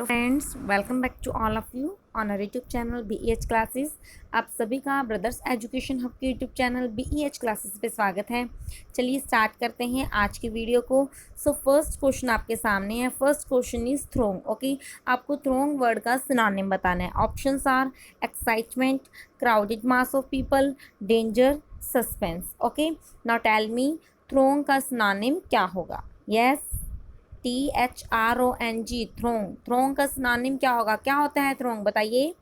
तो friends, welcome back to all of you on our YouTube channel BEH classes. आप सभी का brothers education hub के YouTube channel BEH classes पे स्वागत है। चलिए स्टार्ट करते हैं आज की वीडियो को। सो फर्स्ट क्वेश्चन आपके सामने है। First question is throng. Okay, आपको थ्रोंग वर्ड का सिनोनिम बताना है। Options are excitement, crowded mass of people, danger, suspense. Okay, now tell me throng का सिनोनिम क्या होगा। Yes, THRONG, थ्रोंग। थ्रोंग का सिनोनिम क्या होगा? क्या होता है थ्रोंग? बताइए।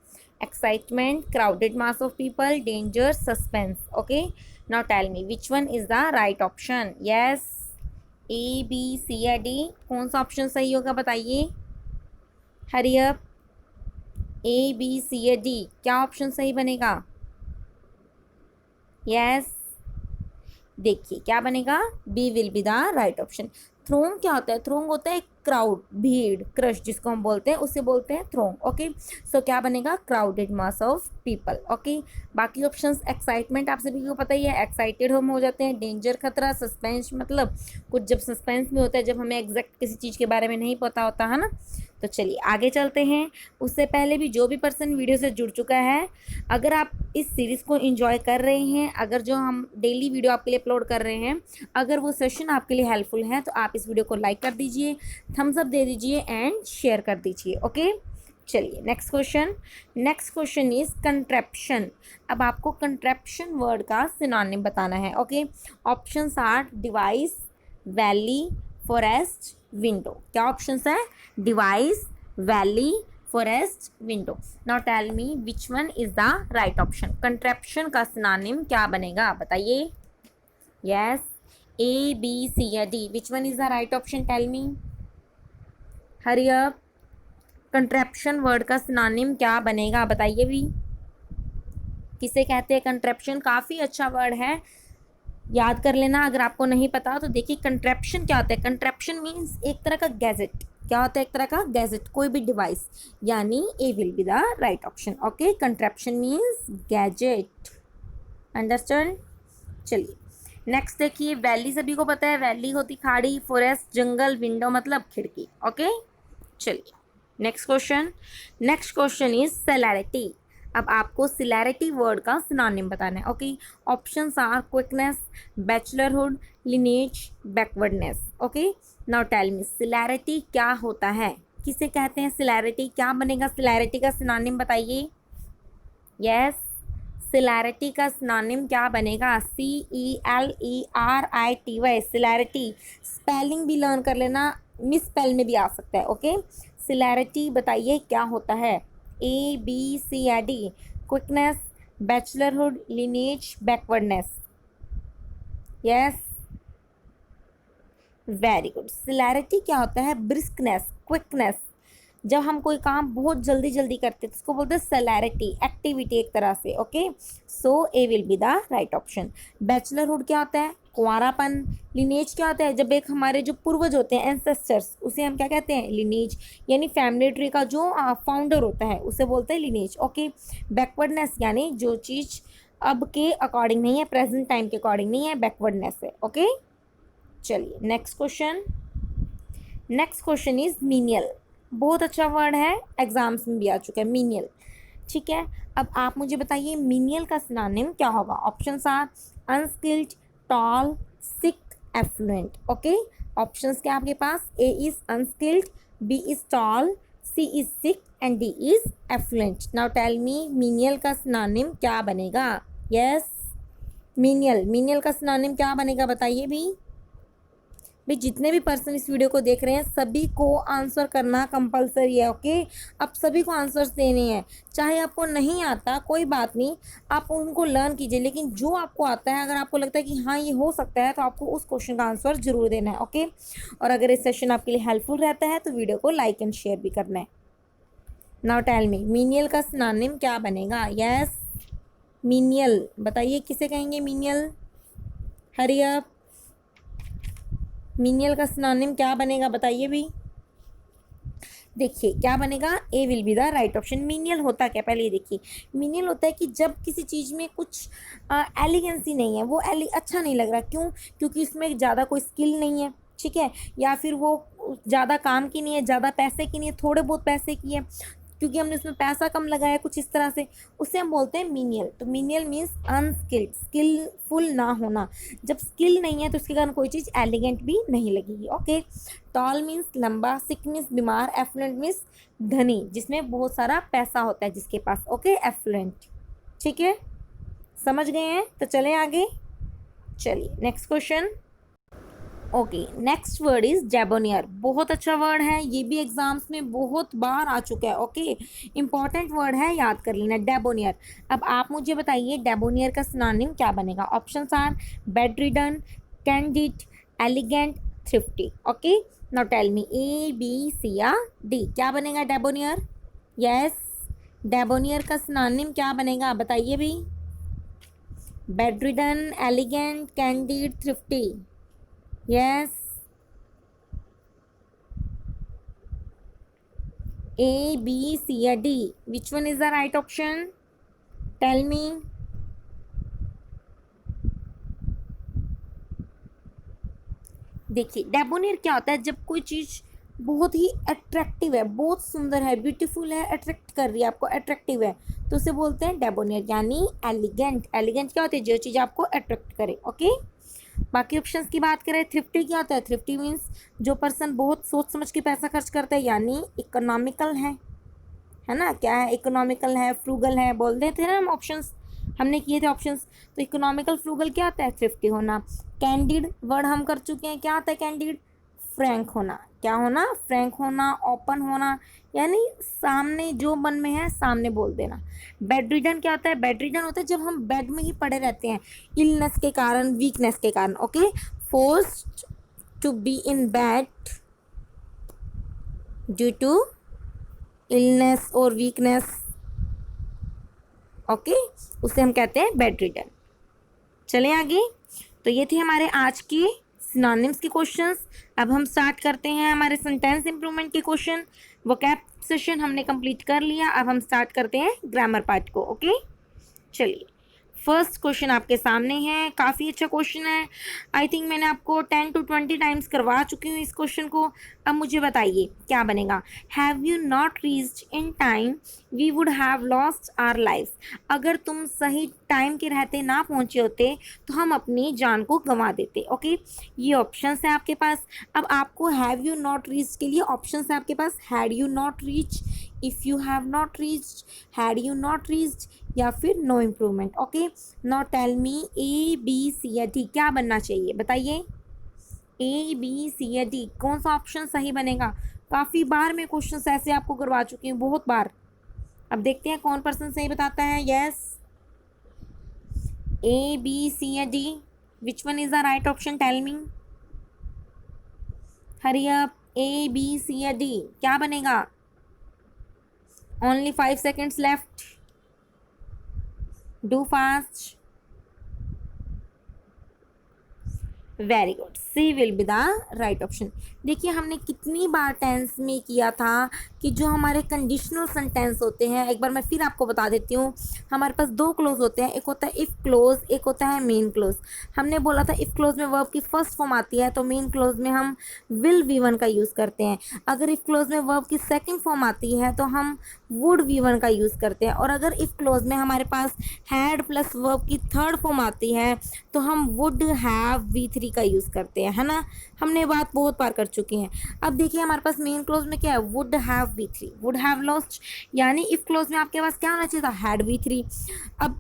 Excitement, crowded mass of people, danger, suspense. Okay, now tell me which one is the right option. Yes, A, B, C या D? कौन सा ऑप्शन सही होगा बताइए। Hurry up. A, B, C या D? क्या ऑप्शन सही बनेगा? यस, देखिए क्या बनेगा। B will be the right option. Throng क्या होता है? थ्रोंग होता है क्राउड, भीड़, क्रश जिसको हम बोलते हैं, उसे बोलते हैं थ्रोंग। ओके, सो क्या बनेगा? Crowded mass of people. Okay, बाकी ऑप्शंस एक्साइटमेंट आप सभी को पता ही है, एक्साइटेड हम हो जाते हैं। डेंजर खतरा, सस्पेंस मतलब कुछ जब सस्पेंस में होता है, जब हमें एग्जैक्ट किसी चीज़ के बारे में नहीं पता होता है ना। तो चलिए आगे चलते हैं। उससे पहले भी जो भी पर्सन वीडियो से जुड़ चुका है, अगर आप इस सीरीज़ को एंजॉय कर रहे हैं, अगर जो हम डेली वीडियो आपके लिए अपलोड कर रहे हैं, अगर वो सेशन आपके लिए हेल्पफुल है, तो आप इस वीडियो को लाइक कर दीजिए, थम्स अप दे दीजिए एंड शेयर कर दीजिए। ओके, चलिए next question. Next question is contraption. अब आपको कंट्रैप्शन वर्ड का सिनोनिम बताना है। Okay, options are device, valley, forest, window. क्या ऑप्शंस है? Device, valley, forest, window. Now tell me which one is the right option. Contraption का synonym क्या बनेगा बताइए। यस, A, B, C या D? Which one is the right option? Tell me, hurry up. Contraption word का synonym क्या बनेगा बताइए भी। किसे कहते हैं कंट्रैप्शन? काफ़ी अच्छा वर्ड है, याद कर लेना अगर आपको नहीं पता तो। देखिए कंट्रैप्शन क्या होता है। कंट्रैप्शन मीन्स एक तरह का गैजेट। क्या होता है? एक तरह का गैजेट, कोई भी डिवाइस, यानी A will be the right option. Okay, contraption means gadget. Understand? चलिए नेक्स्ट देखिए। वैली सभी को पता है, वैली होती खाड़ी, फॉरेस्ट जंगल, विंडो मतलब खिड़की। ओके, चलिए next question. Next question is celerity. अब आपको सिलैरिटी वर्ड का सिनोनिम बताना है। Okay, options are quickness, bachelorhood, lineage, backwardness. Okay, now tell me celerity क्या होता है? किसे कहते हैं सिलैरिटी? क्या बनेगा सिलैरिटी का सिनोनिम बताइए। यस, सिलैरिटी का सिनोनिम क्या बनेगा? CELERITY। सिलैरिटी स्पेलिंग भी लर्न कर लेना, मिस स्पेल में भी आ सकता है। ओके, सिलैरिटी बताइए क्या होता है। A, B, C या D? Quickness, bachelorhood, lineage, backwardness. Yes, very good. Celerity क्या होता है? Briskness, quickness. जब हम कोई काम बहुत जल्दी जल्दी करते हैं तो उसको बोलते हैं सेलैरिटी, एक्टिविटी एक तरह से। Okay, so A will be the right option. Bachelorhood क्या होता है? कुंवारापन। लिनेज क्या होता है? जब एक हमारे जो पूर्वज होते हैं, एंसेस्टर्स, उसे हम क्या कहते हैं? लिनेज, यानी फैमिली ट्री का जो फाउंडर होता है उसे बोलते हैं लिनेज। ओके, बैकवर्डनेस यानी जो चीज़ अब के अकॉर्डिंग नहीं है, प्रेजेंट टाइम के अकॉर्डिंग नहीं है, बैकवर्डनेस है। ओके, चलिए next question. Next question is menial. बहुत अच्छा वर्ड है, एग्जाम्स में भी आ चुका है मीनियल। ठीक है, अब आप मुझे बताइए मीनियल का सिनोनिम क्या होगा। Options are unskilled, tall, sick, affluent. Okay, options क्या आपके पास? A is unskilled, B is tall, C is sick and D is affluent. Now tell me menial का सिनोनिम क्या बनेगा। यस, मीनियल, मीनियल का सिनोनिम क्या बनेगा बताइए भी। भाई जितने भी पर्सन इस वीडियो को देख रहे हैं सभी को आंसर करना कंपलसरी है। ओके, आप सभी को आंसर्स देने हैं, चाहे आपको नहीं आता कोई बात नहीं, आप उनको लर्न कीजिए, लेकिन जो आपको आता है अगर आपको लगता है कि हाँ ये हो सकता है तो आपको उस क्वेश्चन का आंसर जरूर देना है। ओके, और अगर ये सेशन आपके लिए हेल्पफुल रहता है तो वीडियो को लाइक एंड शेयर भी करना है। नाउ टेल मी मीनियल का सिनोनिम क्या बनेगा। यस, मीनियल बताइए किसे कहेंगे मीनियल। Hurry up. मीनियल का सिनोनिम क्या बनेगा बताइए भी। देखिए क्या बनेगा, A will be the right option. Menial होता क्या पहले ये देखिए। मीनियल होता है कि जब किसी चीज़ में कुछ एलिगेंसी नहीं है, वो अच्छा नहीं लग रहा। क्यों? क्योंकि इसमें ज़्यादा कोई स्किल नहीं है, ठीक है, या फिर वो ज़्यादा काम की नहीं है, ज़्यादा पैसे की नहीं है, थोड़े बहुत पैसे की है क्योंकि हमने उसमें पैसा कम लगाया कुछ इस तरह से, उसे हम बोलते हैं मीनियल। तो मीनियल मीन्स अनस्किल्ड, स्किलफुल ना होना। जब स्किल नहीं है तो उसके कारण कोई चीज़ एलिगेंट भी नहीं लगेगी। ओके, टॉल मीन्स लंबा, सिक मीन्स बीमार, एफ्लुएंट मीन्स धनी, जिसमें बहुत सारा पैसा होता है जिसके पास। Okay, effluent. ठीक है, समझ गए हैं? तो चलें आगे। चलिए next question. Okay, next word is debonair. बहुत अच्छा वर्ड है, ये भी एग्जाम्स में बहुत बार आ चुका है। ओके, इंपॉर्टेंट वर्ड है, याद कर लेना, डेबोनियर। अब आप मुझे बताइए डेबोनियर का सिनोनिम क्या बनेगा। Options are bedridden, candid, elegant, thrifty. Okay, now tell me A B C या डी, क्या बनेगा डेबोनियर? यस, डेबोनियर का सिनोनिम क्या बनेगा बताइए भी। Bedridden, elegant, candid, thrifty. Yes, A, B, C या D? Which one is the right option? Tell me. देखिए डेबोनियर क्या होता है, जब कोई चीज़ बहुत ही अट्रैक्टिव है, बहुत सुंदर है, ब्यूटीफुल है, अट्रैक्ट कर रही है आपको, अट्रैक्टिव है, तो उसे बोलते हैं डेबोनियर। यानी एलिगेंट। एलिगेंट क्या होती है? जो चीज़ आपको अट्रैक्ट करे। ओके, बाकी ऑप्शंस की बात करें, थ्रिफ्टी क्या होता है? थ्रिफ्टी मीन्स जो पर्सन बहुत सोच समझ के पैसा खर्च करता है, यानी इकोनॉमिकल है ना? क्या है? इकोनॉमिकल है, फ्रूगल है, बोल देते हैं ना हम, ऑप्शंस हमने किए थे ऑप्शंस। तो इकोनॉमिकल, फ्रूगल क्या आता है? थ्रिफ्टी होना। कैंडिड वर्ड हम कर चुके हैं, क्या आता है कैंडिड? फ्रैंक होना। क्या होना? फ्रैंक होना, ओपन होना, यानी सामने जो मन में है सामने बोल देना। बेड रिडन क्या होता है? बेड रिडन होता है जब हम बेड में ही पड़े रहते हैं, इलनेस के कारण, वीकनेस के कारण। Okay, forced to be in bed due to illness और वीकनेस। ओके, उसे हम कहते हैं बेड रिडन। चलें आगे। तो ये थे हमारे आज के सिनोनिम्स के क्वेश्चंस। अब हम स्टार्ट करते हैं हमारे सेंटेंस इंप्रूवमेंट के क्वेश्चन। वोकैब सेशन हमने कंप्लीट कर लिया, अब हम स्टार्ट करते हैं ग्रामर पार्ट को। ओके, चलिए फर्स्ट क्वेश्चन आपके सामने है, काफ़ी अच्छा क्वेश्चन है। आई थिंक मैंने आपको 10 to 20 टाइम्स करवा चुकी हूँ इस क्वेश्चन को। अब मुझे बताइए क्या बनेगा। Have you not reached in time we would have lost our life. अगर तुम सही टाइम के रहते ना पहुँचे होते तो हम अपनी जान को गंवा देते। ओके, ये ऑप्शंस है आपके पास। अब आपको हैव यू नॉट रीच्ड के लिए ऑप्शंस है आपके पास, had you not reach, if you have not reached, had you not reached, या फिर no improvement. Okay, now tell me A B C या डी, क्या बनना चाहिए बताइए। ए बी सी या डी, कौन सा ऑप्शन सही बनेगा? काफ़ी बार मैं क्वेश्चंस ऐसे आपको करवा चुकी हूँ, बहुत बार। अब देखते हैं कौन पर्सन सही बताता है। यस, ए बी सी या D, which one is the right option? Tell me, hurry up. A B C या डी, क्या बनेगा? Only 5 seconds left. Do fast. Very good, C will be the right option. देखिए हमने कितनी बार tense में किया था कि जो हमारे कंडीशनल सेंटेंस होते हैं, एक बार मैं फिर आपको बता देती हूँ, हमारे पास दो क्लोज होते हैं, एक होता है इफ़ क्लोज, एक होता है मेन क्लोज। हमने बोला था इफ़ क्लोज में वर्ब की फर्स्ट फॉर्म आती है तो मेन क्लोज में हम विल V1 का यूज़ करते हैं। अगर इफ़ क्लोज में वर्ब की सेकेंड फॉर्म आती है तो हम वुड V1 का यूज़ करते हैं। और अगर इफ़ क्लोज में हमारे पास हैड प्लस वर्ब की थर्ड फॉर्म आती है तो हम वुड हैव V3 का यूज़ करते हैं, है ना? हमने बात बहुत बार कर चुके हैं। अब देखिए हमारे पास मेन क्लोज में क्या है? Would have V3, would have lost, यानी इफ़ क्लोज में आपके पास क्या होना चाहिए था? Had V3। अब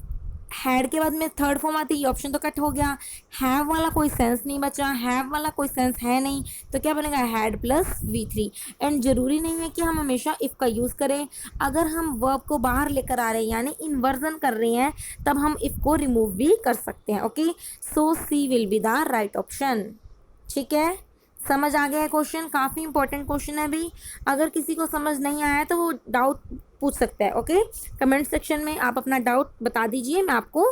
हैड के बाद में थर्ड फॉर्म आती है, ये ऑप्शन तो कट हो गया, हैव वाला कोई सेंस नहीं बचा, हैव वाला कोई सेंस है नहीं, तो क्या बनेगा? Had plus V3। एंड ज़रूरी नहीं है कि हम हमेशा इफ़ का यूज़ करें। अगर हम वर्ब को बाहर लेकर आ रहे हैं यानी इन्वर्जन कर रहे हैं तब हम इफ़ को रिमूव भी कर सकते हैं। Okay, so C will be the right option. ठीक है, समझ आ गया है क्वेश्चन? काफ़ी इंपॉर्टेंट क्वेश्चन है भी। अगर किसी को समझ नहीं आया तो वो डाउट पूछ सकता है। ओके, कमेंट सेक्शन में आप अपना डाउट बता दीजिए, मैं आपको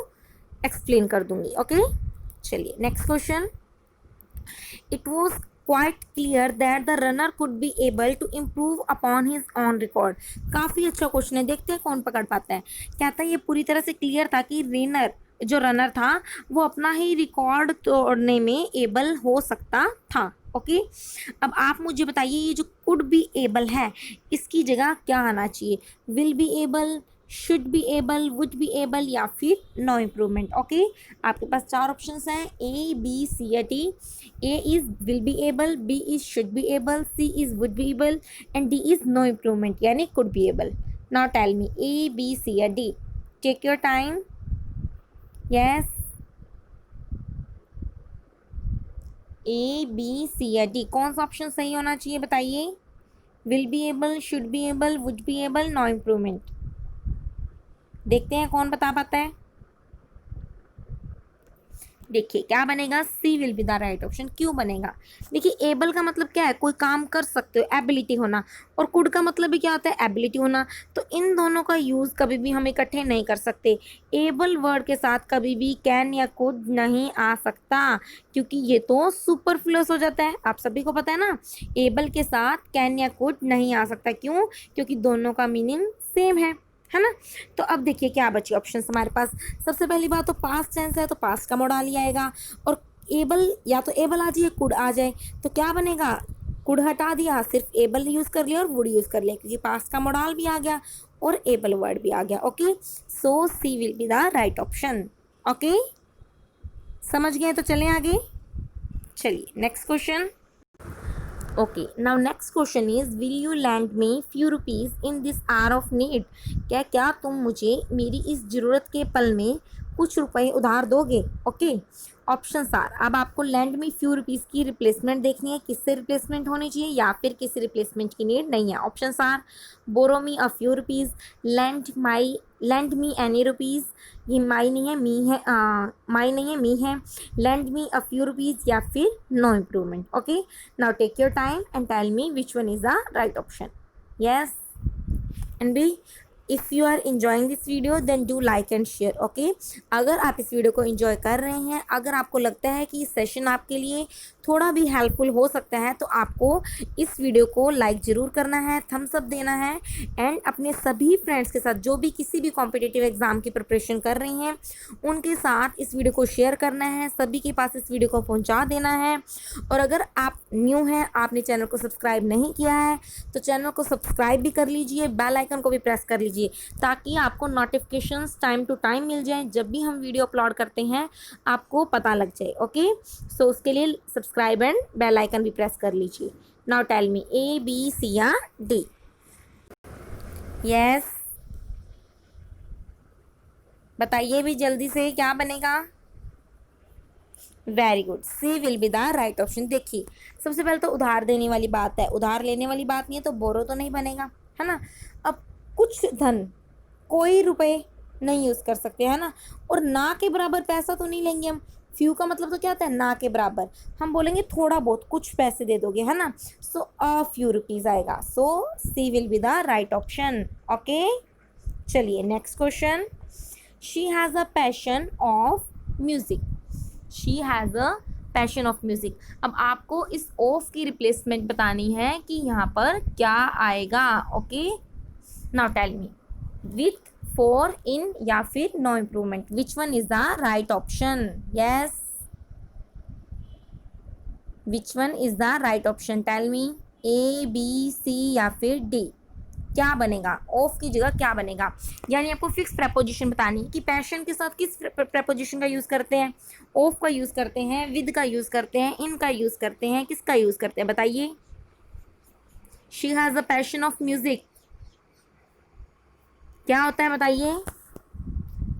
एक्सप्लेन कर दूंगी। ओके, चलिए next question. It was quite clear that the runner could be able to improve upon his own record. काफ़ी अच्छा क्वेश्चन है, देखते हैं कौन पकड़ पाता है। कहता है ये पूरी तरह से क्लियर था कि रेनर जो रनर था वो अपना ही रिकॉर्ड तोड़ने में एबल हो सकता था। ओके, अब आप मुझे बताइए ये जो कुड बी एबल है इसकी जगह क्या आना चाहिए? Will be able, should be able, would be able या फिर नो इम्प्रूवमेंट। ओके, आपके पास चार ऑप्शंस हैं ए बी सी या D. A is will be able, B is should be able, C is would be able and D is no improvement यानी could be able. Now tell me A B C या D. Take your time. Yes, A B C या D, कौन सा option सही होना चाहिए बताइए? Will be able, should be able, would be able, no improvement. देखते हैं कौन बता पाता है। देखिए क्या बनेगा, C will be the right option. क्यों बनेगा? देखिए एबल का मतलब क्या है, कोई काम कर सकते हो, एबिलिटी होना, और कुड का मतलब भी क्या होता है, एबिलिटी होना। तो इन दोनों का यूज़ कभी भी हम इकट्ठे नहीं कर सकते। एबल वर्ड के साथ कभी भी कैन या कुड नहीं आ सकता क्योंकि ये तो सुपरफ्लुअस हो जाता है। आप सभी को पता है ना, एबल के साथ कैन या कुड नहीं आ सकता। क्यों? क्योंकि दोनों का मीनिंग सेम है ना। तो अब देखिए क्या बची ऑप्शन हमारे पास। सबसे पहली बात तो पास्ट टेंस है तो पास्ट का मोडाल ही आएगा, और एबल या तो एबल आ जाए कुड आ जाए, तो क्या बनेगा, कुड हटा दिया, सिर्फ एबल यूज़ कर लिया और वुड यूज़ कर लिया क्योंकि पास्ट का मोडाल भी आ गया और एबल वर्ड भी आ गया। Okay, so C will be the right option. Okay, समझ गए? तो चलें आगे। चलिए next question. Okay, now next question is will you lend me few rupees in this hour of need. क्या तुम मुझे मेरी इस ज़रूरत के पल में कुछ रुपए उधार दोगे? ओके, ऑप्शंस आर, अब आपको लैंड मी फ्यू रुपीज़ की रिप्लेसमेंट देखनी है, किससे रिप्लेसमेंट होनी चाहिए या फिर किसी रिप्लेसमेंट की नीड नहीं है। Options are borrow me a few rupees, lend me any rupees, ये माई नहीं है मी है, माई नहीं है मी है, lend me a few rupees या फिर no improvement. Okay, now take your time and tell me which one is the right option. Yes and B, if you are enjoying this video then do like and share. Okay, अगर आप इस video को enjoy कर रहे हैं, अगर आपको लगता है कि सेशन आपके लिए थोड़ा भी हेल्पफुल हो सकता है, तो आपको इस वीडियो को लाइक ज़रूर करना है, थम्स अप देना है, एंड अपने सभी फ्रेंड्स के साथ जो भी किसी भी कॉम्पिटिटिव एग्ज़ाम की प्रिपरेशन कर रही हैं उनके साथ इस वीडियो को शेयर करना है, सभी के पास इस वीडियो को पहुंचा देना है। और अगर आप न्यू हैं, आपने चैनल को सब्सक्राइब नहीं किया है, तो चैनल को सब्सक्राइब भी कर लीजिए, बेल आइकन को भी प्रेस कर लीजिए ताकि आपको नोटिफिकेशंस टाइम टू टाइम मिल जाए। जब भी हम वीडियो अपलोड करते हैं आपको पता लग जाए। ओके, सो उसके लिए सब्सक्राइब एंड बेल आइकन भी प्रेस कर लीजिए। Now tell me A B C या डी। यस, बताइए भी जल्दी से क्या बनेगा। Very good, C will be the right option. देखिए सबसे पहले तो उधार देने वाली बात है, उधार लेने वाली बात नहीं है तो बोरो तो नहीं बनेगा, है ना। अब कुछ धन, कोई रुपए नहीं यूज़ कर सकते, है ना, और ना के बराबर पैसा तो नहीं लेंगे हम। फ्यू का मतलब तो क्या होता है, ना के बराबर। हम बोलेंगे थोड़ा बहुत, कुछ पैसे दे दोगे, है ना, सो अ फ्यू रुपीज़ आएगा। So C will be the right option. Okay, चलिए next question. She has a passion of music. She has a passion of music. अब आपको इस ऑफ की रिप्लेसमेंट बतानी है कि यहाँ पर क्या आएगा। Okay, now tell me with, for, in या फिर no improvement, which one is the right option. Yes, which one is the right option, tell me A B C या फिर डी। क्या बनेगा, ऑफ की जगह क्या बनेगा, यानी आपको फिक्स प्रेपोजिशन बतानी है कि पैशन के साथ किस प्रेपोजिशन का यूज़ करते हैं। ऑफ का यूज़ करते हैं, विद का यूज़ करते हैं, इन का यूज़ करते हैं, किसका यूज़ करते हैं बताइए। She has a passion of music, क्या होता है बताइए।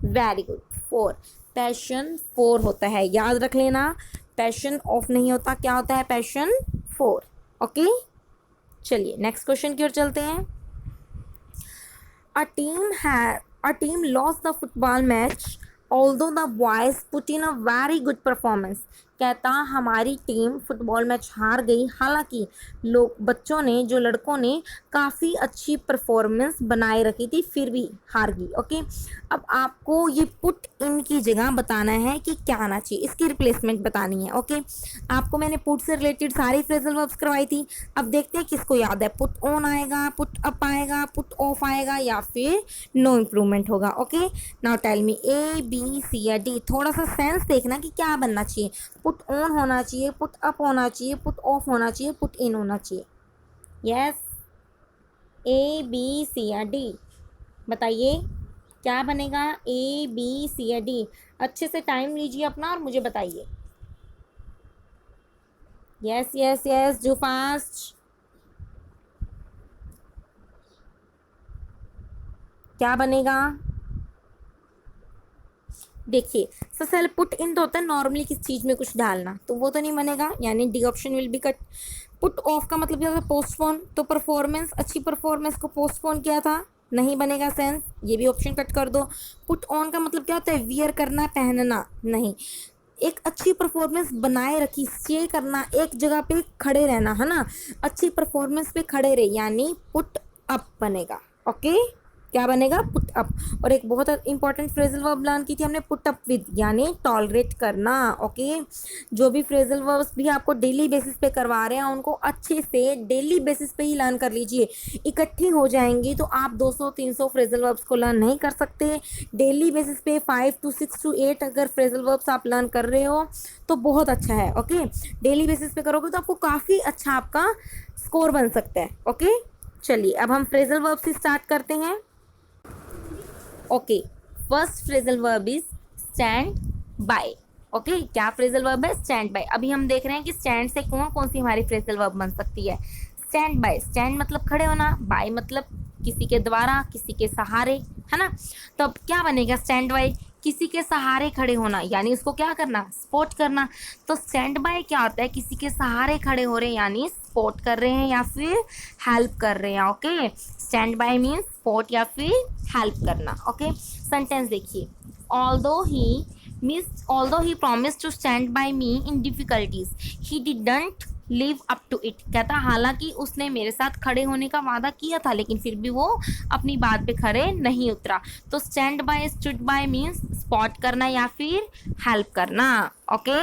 Very good, four, passion four होता है, याद रख लेना। पैशन ऑफ नहीं होता, क्या होता है, पैशन फोर। ओके, चलिए नेक्स्ट क्वेश्चन की ओर चलते हैं। A team lost the football match although the boys put in a very good performance. कहता हमारी टीम फुटबॉल मैच हार गई, हालांकि लोग बच्चों ने जो लड़कों ने काफ़ी अच्छी परफॉर्मेंस बनाए रखी थी फिर भी हार गई। ओके, अब आपको ये पुट इन की जगह बताना है कि क्या आना चाहिए, इसकी रिप्लेसमेंट बतानी है। ओके, आपको मैंने पुट से रिलेटेड सारी फ्रेजल वर्ब्स करवाई थी। अब देखते हैं किसको याद है। पुट ऑन आएगा, पुट अप आएगा, पुट ऑफ आएगा या फिर नो इम्प्रूवमेंट होगा। Okay, now tell me A B C या D। थोड़ा सा सेंस देखना कि क्या बनना चाहिए। पुट ऑन होना चाहिए, पुट अप होना चाहिए, पुट ऑफ होना चाहिए, पुट इन होना चाहिए। यस, A B C या D, बताइए क्या बनेगा। A B C या D। अच्छे से टाइम लीजिए अपना और मुझे बताइए। यस यस यस, जो फास्ट। क्या बनेगा? देखिए, सबसे पहले पुट इन तो होता है नॉर्मली किस चीज़ में कुछ डालना, तो वो तो नहीं बनेगा, यानी D option will be cut. Put off का मतलब क्या था? पोस्टपोन। तो परफॉर्मेंस, अच्छी परफॉर्मेंस को पोस्टपोन किया था, नहीं बनेगा सेंस, ये भी ऑप्शन कट कर दो। पुट ऑन का मतलब क्या होता है? वियर करना, पहनना, नहीं। एक अच्छी परफॉर्मेंस बनाए रखी, स्टे करना, एक जगह पे खड़े रहना, है ना, अच्छी परफॉर्मेंस पे खड़े रहे, यानी पुट अप बनेगा। ओके, क्या बनेगा? Put up. और एक बहुत इंपॉर्टेंट फ्रेजल वर्ब लर्न की थी हमने, पुट अप विद, यानी टॉलरेट करना। ओके, जो भी फ्रेजल वर्ब्स भी आपको डेली बेसिस पे करवा रहे हैं उनको अच्छे से डेली बेसिस पे ही लर्न कर लीजिए। इकट्ठी हो जाएंगी तो आप 200-300 फ्रेजल वर्ब्स को लर्न नहीं कर सकते। डेली बेसिस पे 5 to 6 to 8 अगर फ्रेजल वर्ब्स आप लर्न कर रहे हो तो बहुत अच्छा है। ओके, डेली बेसिस पे करोगे तो आपको काफ़ी अच्छा आपका स्कोर बन सकता है। ओके, चलिए अब हम फ्रेजल वर्ब से स्टार्ट करते हैं। Okay, first phrasal verb is stand by. Okay, क्या फ्रेजल वर्ब है? Stand by. अभी हम देख रहे हैं कि स्टैंड से कौन कौन सी हमारी फ्रेजल वर्ब बन सकती है। स्टैंड बाय, स्टैंड मतलब खड़े होना, बाय मतलब किसी के द्वारा, किसी के सहारे, है ना। तो अब क्या बनेगा स्टैंड बाय? किसी के सहारे खड़े होना, यानी उसको क्या करना? सपोर्ट करना। तो स्टैंड बाय क्या होता है? किसी के सहारे खड़े हो रहे हैं, यानी सपोर्ट कर रहे हैं या फिर हेल्प कर रहे हैं। Okay, stand by means support या फिर हेल्प करना। ओके, सेंटेंस देखिए। Although he promised to stand by me in difficulties, he didn't live up to it। कहता हालांकि उसने मेरे साथ खड़े होने का वादा किया था लेकिन फिर भी वो अपनी बात पे खड़े नहीं उतरा। तो stand by, stood by means spot करना या फिर हेल्प करना। ओके,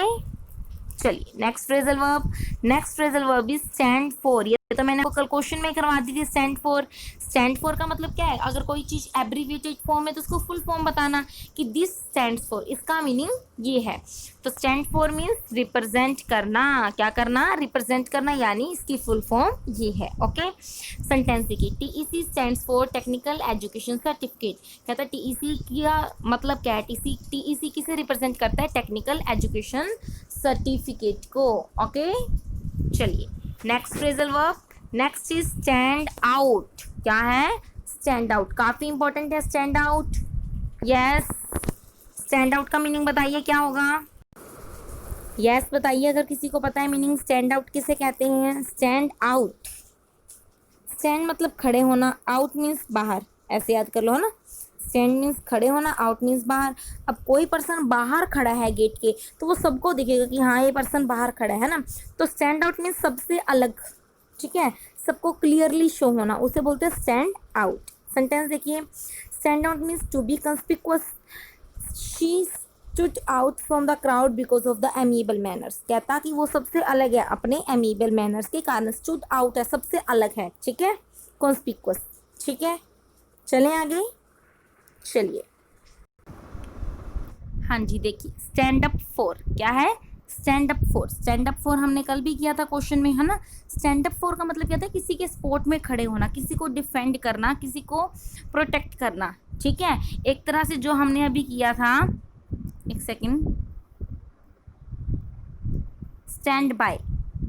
चलिए next phrasal verb is stand for. ये तो मैंने आपको कल क्वेश्चन में करवा दी थी। स्टैंड फॉर का मतलब क्या है? अगर कोई चीज एब्रीविएटेड फॉर्म है तो उसको फुल फॉर्म बताना कि दिस स्टैंड्स फॉर, इसका मीनिंग ये है। तो स्टैंड फॉर मीन्स रिप्रेजेंट करना। क्या करना? रिप्रेजेंट करना, यानी इसकी फुल फॉर्म ये है। ओके, सेंटेंस देखिए। TEC stands for technical education certificate. कहता है TEC का मतलब क्या है? TEC किसे रिप्रेजेंट करता है? टेक्निकल एजुकेशन सर्टिफिकेट को। ओके, चलिए next phrasal verb, next is stand out. क्या है? स्टैंड आउट, काफी इंपॉर्टेंट है stand out. Yes, stand out का मीनिंग बताइए क्या होगा? यस बताइए अगर किसी को पता है मीनिंग स्टैंड आउट किसे कहते हैं। स्टैंड आउट, स्टैंड मतलब खड़े होना, आउट मीन्स बाहर, ऐसे याद कर लो, है ना। स्टैंड मीन्स खड़े होना, आउट मीन्स बाहर। अब कोई पर्सन बाहर खड़ा है गेट के तो वो सबको दिखेगा कि हाँ ये पर्सन बाहर खड़ा है ना। तो स्टैंड आउट मीन्स सबसे अलग, ठीक है, सबको क्लियरली शो होना, उसे बोलते हैं स्टैंड आउट। सेंटेंस देखिए। Stand out means to be conspicuous. She stood out from the crowd because of the amiable manners. कहता कि वो सबसे अलग है अपने एमिएबल मैनर्स के कारण। स्टूड आउट है, सबसे अलग है, ठीक है, कॉन्स्पिकुअस, ठीक है। चलें आगे, चलिए। हाँ जी, देखिए स्टैंड अप फॉर क्या है? Stand up for, stand up for हमने कल भी किया था क्वेश्चन में, है ना। स्टैंड अप फॉर का मतलब क्या था? किसी के सपोर्ट में खड़े होना, किसी को डिफेंड करना, किसी को प्रोटेक्ट करना, ठीक है। एक तरह से जो हमने अभी किया था, एक सेकेंड, स्टैंड बाय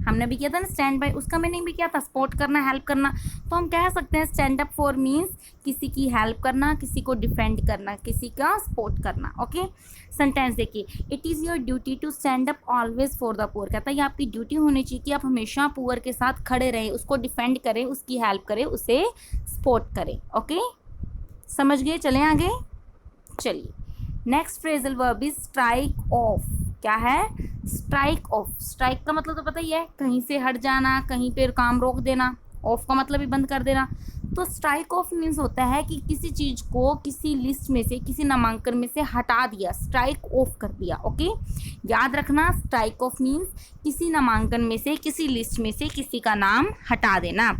हमने भी किया था ना, स्टैंड बाय, उसका मीनिंग भी क्या था? सपोर्ट करना, हेल्प करना। तो हम कह सकते हैं स्टैंड अप फॉर मीन्स किसी की हेल्प करना, किसी को डिफेंड करना, किसी का सपोर्ट करना। ओके, सेंटेंस देखिए। It is your duty to stand up always for the poor. कहता है ये आपकी ड्यूटी होनी चाहिए कि आप हमेशा पुअर के साथ खड़े रहें, उसको डिफेंड करें, उसकी हेल्प करें, उसे सपोर्ट करें। ओके, समझ गए? चलें आगे, चलिए। Next phrasal verb is strike off. क्या है? स्ट्राइक ऑफ, स्ट्राइक का मतलब तो पता ही है, कहीं से हट जाना, कहीं पर काम रोक देना, ऑफ का मतलब ही बंद कर देना। तो स्ट्राइक ऑफ मीन्स होता है कि किसी चीज़ को किसी लिस्ट में से, किसी नामांकन में से हटा दिया, स्ट्राइक ऑफ कर दिया। ओके, याद रखना, स्ट्राइक ऑफ मीन्स किसी नामांकन में से, किसी लिस्ट में से किसी का नाम हटा देना।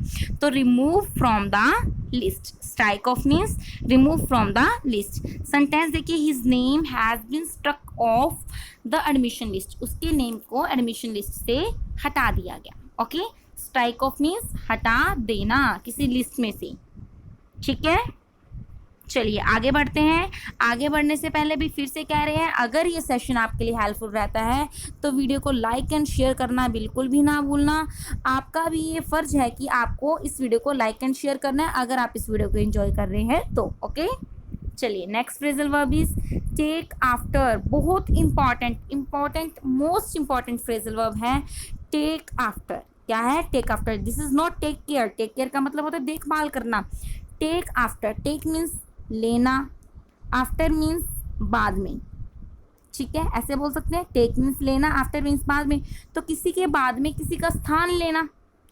तो remove from the list, strike off means remove from the list. Sentence देखिए, his name has been struck off the admission list, उसके नेम को एडमिशन लिस्ट से हटा दिया गया। ओके, स्ट्राइक ऑफ मीन्स हटा देना किसी लिस्ट में से। ठीक है, चलिए आगे बढ़ते हैं। आगे बढ़ने से पहले भी फिर से कह रहे हैं, अगर ये सेशन आपके लिए हेल्पफुल रहता है तो वीडियो को लाइक एंड शेयर करना बिल्कुल भी ना भूलना। आपका भी ये फ़र्ज है कि आपको इस वीडियो को लाइक एंड शेयर करना है, अगर आप इस वीडियो को एंजॉय कर रहे हैं तो। ओके, चलिए next phrasal verb is take after. बहुत important most important phrasal verb है टेक आफ्टर। क्या है? Take after. This is not take care. Take care का मतलब होता है देखभाल करना। टेक आफ्टर, टेक मीन्स लेना, आफ्टर मीन्स बाद में। ठीक है, ऐसे बोल सकते हैं, टेक मीन्स लेना, आफ्टर मीन्स बाद में। तो किसी के बाद में किसी का स्थान लेना।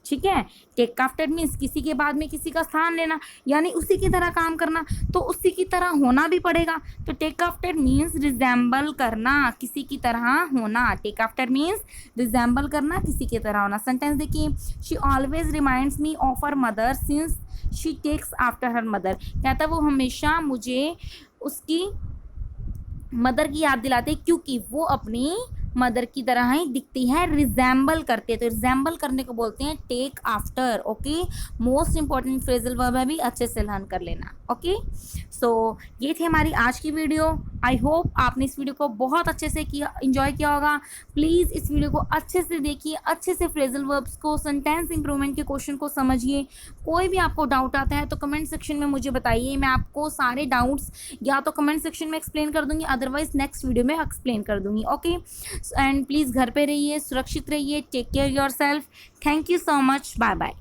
ठीक है, टेक आफ्टर मीन्स किसी के बाद में किसी का स्थान लेना, यानी उसी की तरह काम करना, तो उसी की तरह होना भी पड़ेगा। तो टेक आफ्टर मीन्स रिजेंबल करना, किसी की तरह होना। टेक आफ्टर मीन्स रिजेंबल करना, किसी की तरह होना। सेंटेंस देखिए, she always reminds me of her mother since she takes after her mother. कहता वो हमेशा मुझे उसकी मदर की याद दिलाते क्योंकि वो अपनी मदर की तरह ही दिखती है, रिजेंबल करते हैं। तो रिजेंबल करने को बोलते हैं take after. Okay, most important phrasal verb है, भी अच्छे से लर्न कर लेना। ओके, सो ये थी हमारी आज की वीडियो। आई होप आपने इस वीडियो को बहुत अच्छे से किया, एंजॉय किया होगा। प्लीज़ इस वीडियो को अच्छे से देखिए, अच्छे से फ्रेजल वर्ब्स को, सेंटेंस इंप्रूवमेंट के क्वेश्चन को समझिए। कोई भी आपको डाउट आता है तो कमेंट सेक्शन में मुझे बताइए, मैं आपको सारे डाउट्स या तो कमेंट सेक्शन में एक्सप्लेन कर दूंगी, अदरवाइज नेक्स्ट वीडियो में एक्सप्लेन कर दूंगी। ओके, एंड प्लीज़ घर पे रहिए, सुरक्षित रहिए, take care yourself. Thank you so much, bye bye.